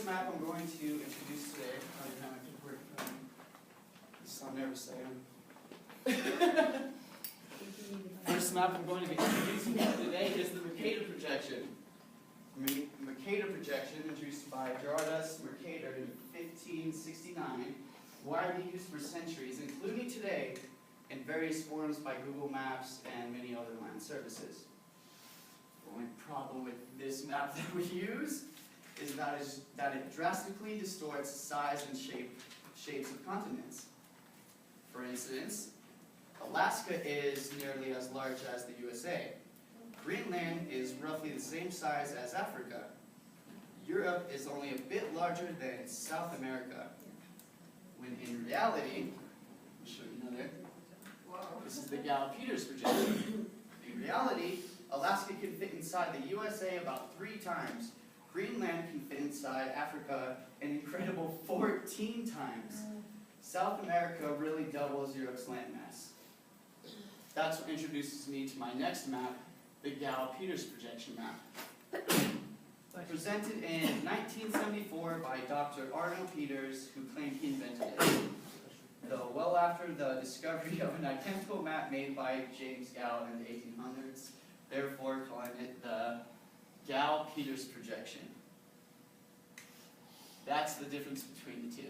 first map I'm going to introduce today, I don't have my paperwork in front of me. This I'll never say them. First map I'm going to be introducing today is the Mercator projection. Mercator projection, introduced by Gerardus Mercator in 1569, widely used for centuries, including today, in various forms by Google Maps and many other land services. The only problem with this map that we use is that it drastically distorts size and shapes of continents. For instance, Alaska is nearly as large as the USA. Greenland is roughly the same size as Africa. Europe is only a bit larger than South America. When in reality, I'll show you another. This is the Gall-Peters projection. In reality, Alaska can fit inside the USA about 3 times. Greenland can fit inside Africa an incredible 14 times. South America really doubles Europe's landmass. That's what introduces me to my next map, the Gall-Peters projection map. Presented in 1974 by Dr. Arnold Peters, who claimed he invented it, though well after the discovery of an identical map made by James Gall in the 1800s, therefore calling it the Gall-Peters projection. That's the difference between the two.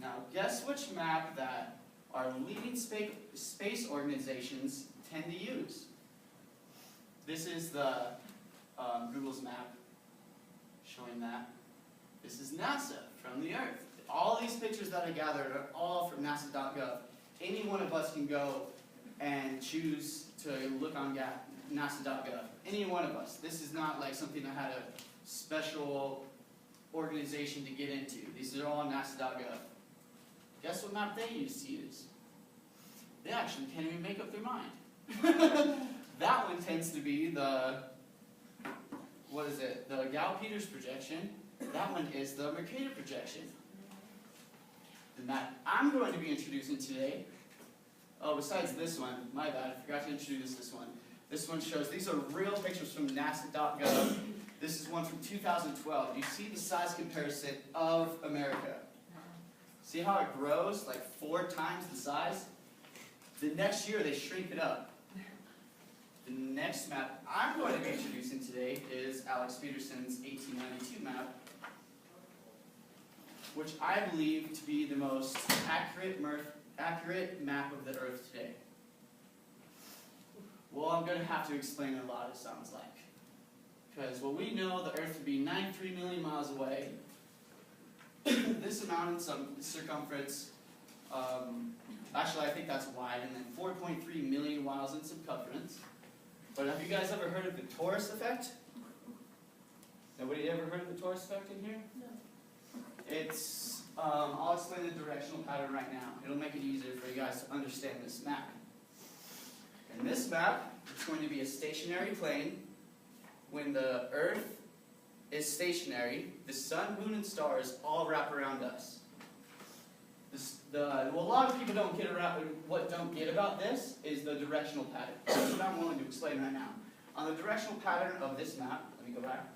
Now, guess which map that our leading space organizations tend to use? This is the Google's map showing that. This is NASA from the Earth. All these pictures that I gathered are all from NASA.gov. Any one of us can go and choose to look on NASA.gov. Any one of us. This is not like something I had a special organization to get into. These are all NASA.gov. Guess what map they used to use? They actually can't even make up their mind. That one tends to be the, what is it? The Gall-Peters projection. That one is the Mercator projection. The map I'm going to be introducing today, oh, besides this one, my bad, I forgot to introduce this one. This one shows, these are real pictures from NASA.gov. This is one from 2012. You see the size comparison of America. See how it grows, like 4 times the size? The next year they shrink it up. The next map I'm going to be introducing today is Alex Peterson's 1892 map, which I believe to be the most accurate map of the Earth today. Well, I'm going to have to explain a lot, it sounds like. Because, well, we know the Earth would be 93 million miles away. This amount in some circumference, actually I think that's wide, and then 4.3 million miles in circumference. But have you guys ever heard of the torus effect? Nobody ever heard of the torus effect in here? No. It's, I'll explain the directional pattern right now. It'll make it easier for you guys to understand this map. In this map, it's going to be a stationary plane. When the Earth is stationary, the sun, moon, and stars all wrap around us. Well, a lot of people don't get about this is the directional pattern. That's what I'm willing to explain right now. On the directional pattern of this map, let me go back.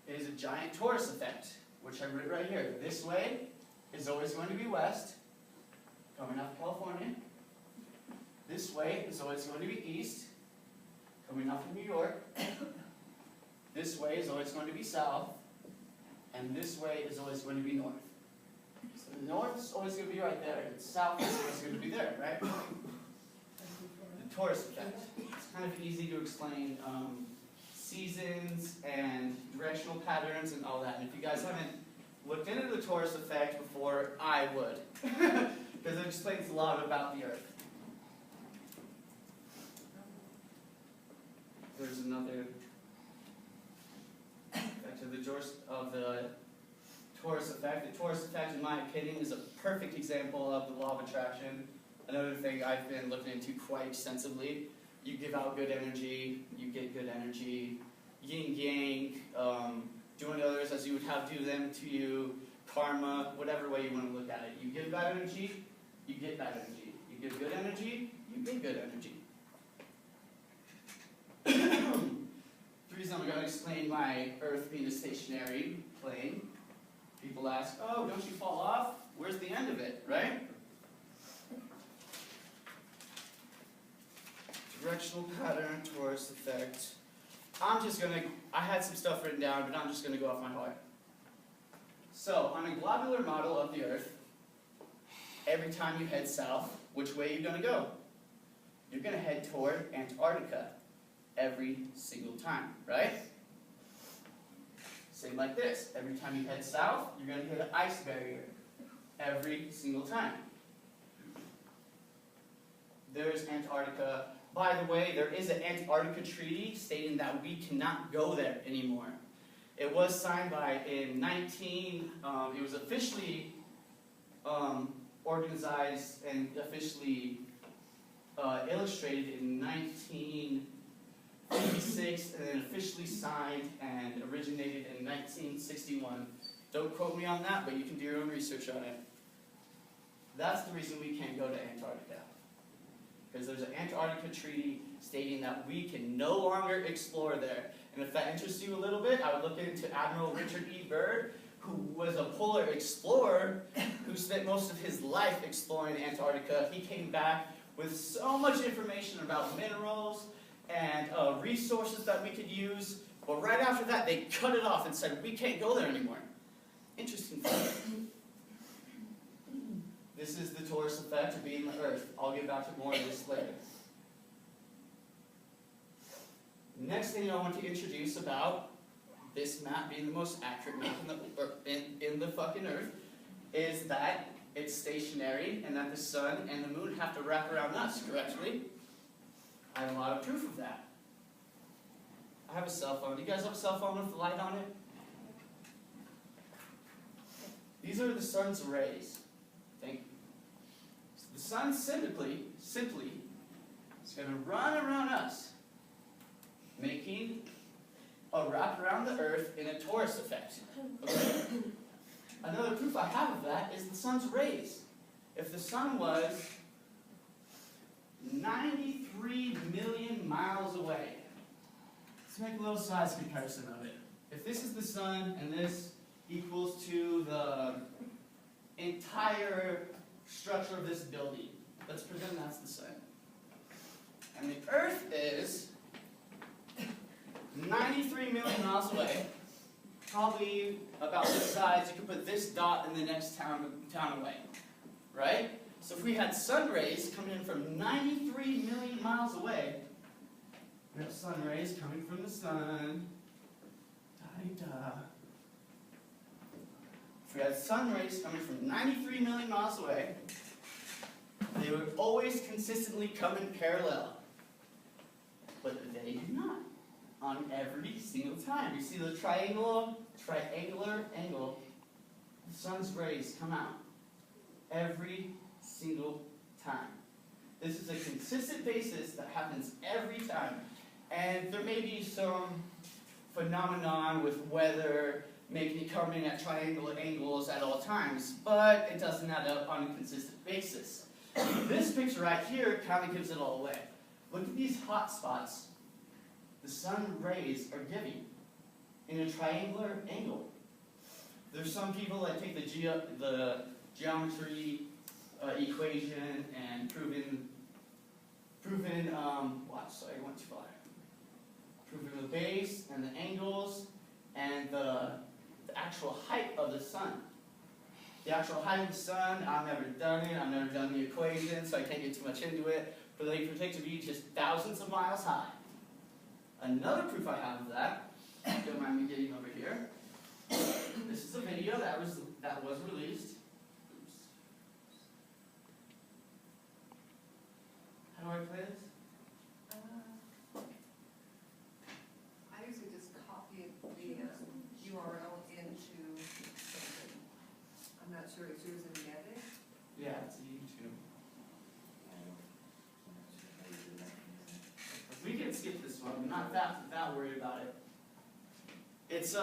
It is a giant torus effect, which I wrote right here. This way is always going to be west, coming out of California. This way is always going to be east, coming up from New York. This way is always going to be south, and this way is always going to be north. So the north is always going to be right there, and south is always going to be there, right? The torus effect. It's kind of easy to explain seasons and directional patterns and all that. And if you guys haven't looked into the torus effect before, I would. Because it explains a lot about the Earth. There's another effect of the torus effect. The torus effect, in my opinion, is a perfect example of the law of attraction. Another thing I've been looking into quite extensively. You give out good energy, you get good energy. Yin yang, doing to others as you would have do them to you. Karma, whatever way you want to look at it. You give bad energy, you get bad energy. You give good energy, you get good energy. reason I'm going to explain my Earth being a stationary plane. People ask, oh, don't you fall off? Where's the end of it, right? Directional pattern, torus effect. I had some stuff written down, but I'm just going to go off my heart. So, on a globular model of the Earth, every time you head south, which way are you going to go? You're going to head toward Antarctica every single time, right? Same like this. Every time you head south, you're going to hit an ice barrier every single time. There's Antarctica. By the way, there is an Antarctica treaty stating that we cannot go there anymore. It was signed it was officially organized and officially illustrated in 1956 and then officially signed and originated in 1961. Don't quote me on that, but you can do your own research on it. That's the reason we can't go to Antarctica. Because there's an Antarctica treaty stating that we can no longer explore there. And if that interests you a little bit, I would look into Admiral Richard E. Byrd, who was a polar explorer who spent most of his life exploring Antarctica. He came back with so much information about minerals and resources that we could use. But right after that, they cut it off and said, we can't go there anymore. Interesting fact. This is the torus effect of being the Earth. I'll get back to more of this later. Next thing I want to introduce about this map being the most accurate map in the fucking Earth is that it's stationary and that the sun and the moon have to wrap around us correctly. I have a lot of proof of that. I have a cell phone. Do you guys have a cell phone with the light on it? These are the sun's rays. Thank you. So the sun simply is going to run around us, making a wrap around the Earth in a torus effect. Okay? Another proof I have of that is the sun's rays. If the sun was 93 million miles away, let's make a little size comparison of it. If this is the sun and this equals to the entire structure of this building, let's pretend that's the sun. And the Earth is 93 million miles away, probably about this size. You could put this dot in the next town away, right? So if we had sun rays coming in from 93 million miles away, we have sun rays coming from the sun. Da-da. If we had sun rays coming from 93 million miles away, they would always consistently come in parallel. But they do not. On every single time. You see the triangular angle, the sun's rays come out every single time. This is a consistent basis that happens every time. And there may be some phenomenon with weather making it come in at triangular angles at all times, but it doesn't add up on a consistent basis. This picture right here kind of gives it all away. Look at these hot spots the sun rays are giving in a triangular angle. There's some people that take the geometry equation and proven the base and the angles and the actual height of the sun. The actual height of the sun, I've never done it, I've never done the equation, so I can't get too much into it, but they predict to be just thousands of miles high. Another proof I have of that, don't mind me getting over here. This is a video that was released. Oops. How do I play this? I usually just copy the URL into something. I'm not sure it's yours in the edit. Yeah, it's a YouTube. I'm not sure how you do that. We can skip this one. I'm not that worried about it. It's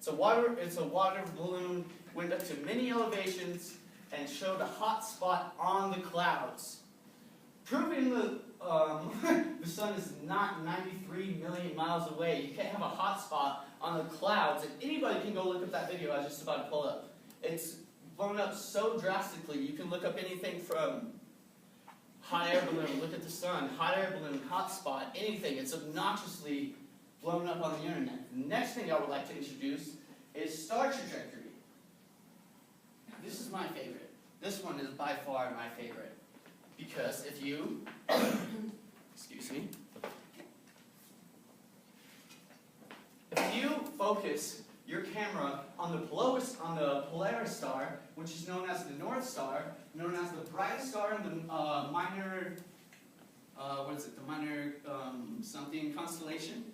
a water balloon went up to many elevations and showed a hot spot on the clouds, proving the the sun is not 93 million miles away. You can't have a hot spot on the clouds, and anybody can go look up that video I was just about to pull up. It's blown up so drastically. You can look up anything from hot air balloon, look at the sun, hot air balloon, hot spot, anything. It's obnoxiously blown up on the internet. The next thing I would like to introduce is star trajectory. This is my favorite. This one is by far my favorite. Because if you, excuse me, if you focus your camera on the Polaris star, which is known as the North Star, known as the brightest star in the minor, the minor something constellation,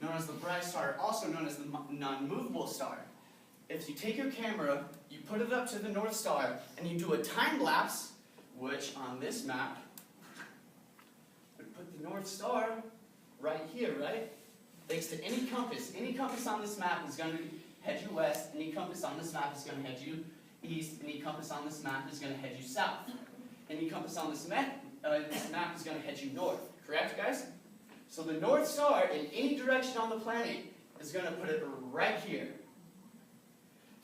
known as the brightest star, also known as the non-movable star. If you take your camera, you put it up to the North Star, and you do a time lapse, which on this map would put the North Star right here, right? Thanks to any compass on this map is going to head you west, any compass on this map is going to head you east, any compass on this map is going to head you south. Any compass on this map is going to head you north, correct guys? So the North Star in any direction on the planet is going to put it right here.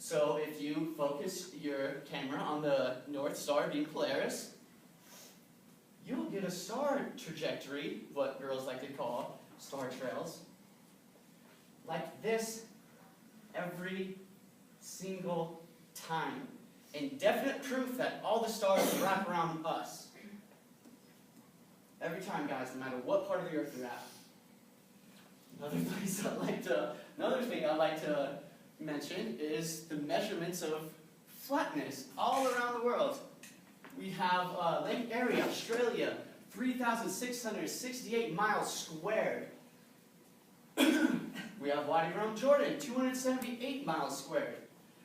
So if you focus your camera on the North Star, being Polaris, you'll get a star trajectory, what girls like to call star trails, like this every single time. Indefinite proof that all the stars wrap around us. Every time, guys, no matter what part of the earth you're at. Another thing I'd like to mention is the measurements of flatness all around the world. We have Lake Erie, Australia, 3,668 miles squared. We have Wadi Rum, Jordan, 278 miles squared.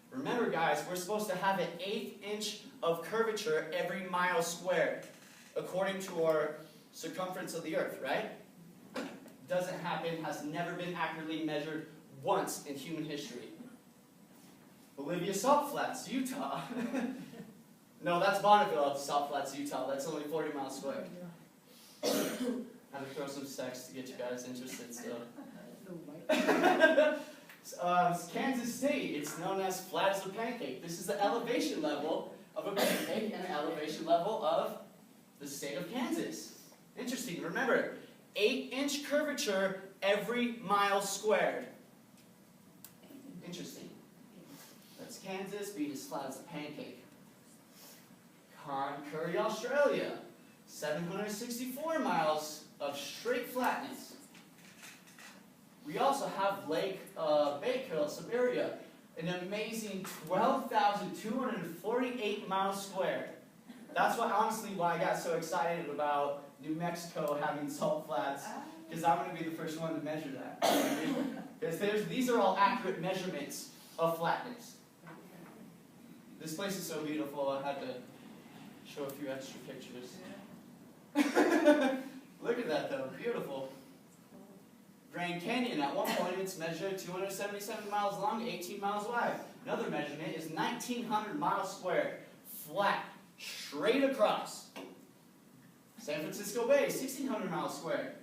Remember guys, we're supposed to have an 1/8 inch of curvature every mile squared, according to our circumference of the earth, right? Doesn't happen, has never been accurately measured once in human history. Bolivia Salt Flats, Utah. No, that's Bonneville, Salt Flats, Utah. That's only 40 miles squared. I had to throw some sex to get you guys interested, so. Kansas State, it's known as flat as a pancake. This is the elevation level of a pancake and the elevation level of the state of Kansas. Interesting, remember, 1/8 inch curvature every mile squared. Interesting. That's Kansas being as flat as a pancake. Curry, Australia, 764 miles of straight flatness. We also have Lake Baikal, Siberia, an amazing 12,248 miles squared. That's honestly why I got so excited about New Mexico having salt flats, because I'm going to be the first one to measure that. Because these are all accurate measurements of flatness. This place is so beautiful, I had to show a few extra pictures. Look at that though, beautiful. Grand Canyon, at one point it's measured 277 miles long, 18 miles wide. Another measurement is 1,900 miles squared, flat, straight across. San Francisco Bay, 1,600 miles squared.